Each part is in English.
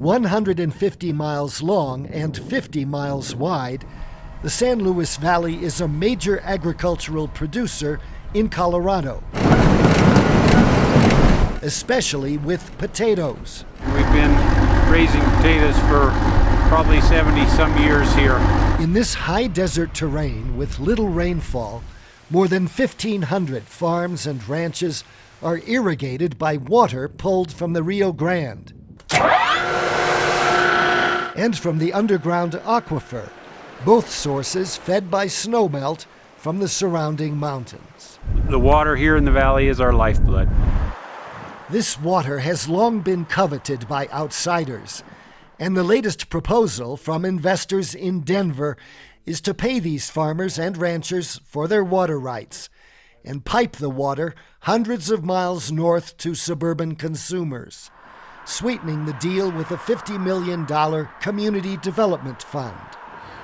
150 miles long and 50 miles wide, the San Luis Valley is a major agricultural producer in Colorado, especially with potatoes. We've been raising potatoes for probably 70-some years here. In this high desert terrain with little rainfall, more than 1,500 farms and ranches are irrigated by water pulled from the Rio Grande and from the underground aquifer, both sources fed by snowmelt from the surrounding mountains. The water here in the valley is our lifeblood. This water has long been coveted by outsiders, and the latest proposal from investors in Denver is to pay these farmers and ranchers for their water rights and pipe the water hundreds of miles north to suburban consumers, sweetening the deal with a $50 million community development fund.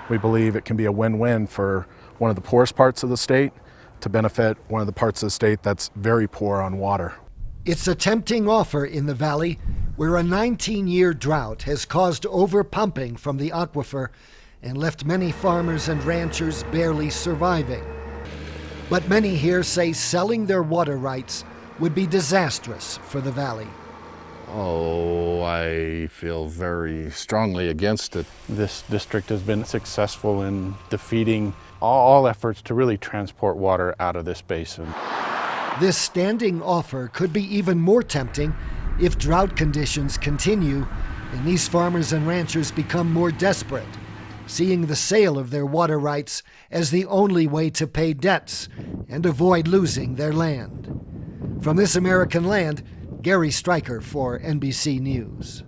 We believe it can be a win-win for one of the poorest parts of the state to benefit one of the parts of the state that's very poor on water. It's a tempting offer in the valley where a 19-year drought has caused overpumping from the aquifer and left many farmers and ranchers barely surviving. But many here say selling their water rights would be disastrous for the valley. Oh, I feel very strongly against it. This district has been successful in defeating all efforts to really transport water out of this basin. This standing offer could be even more tempting if drought conditions continue and these farmers and ranchers become more desperate, seeing the sale of their water rights as the only way to pay debts and avoid losing their land. From This American Land, Gary Strieker for NBC News.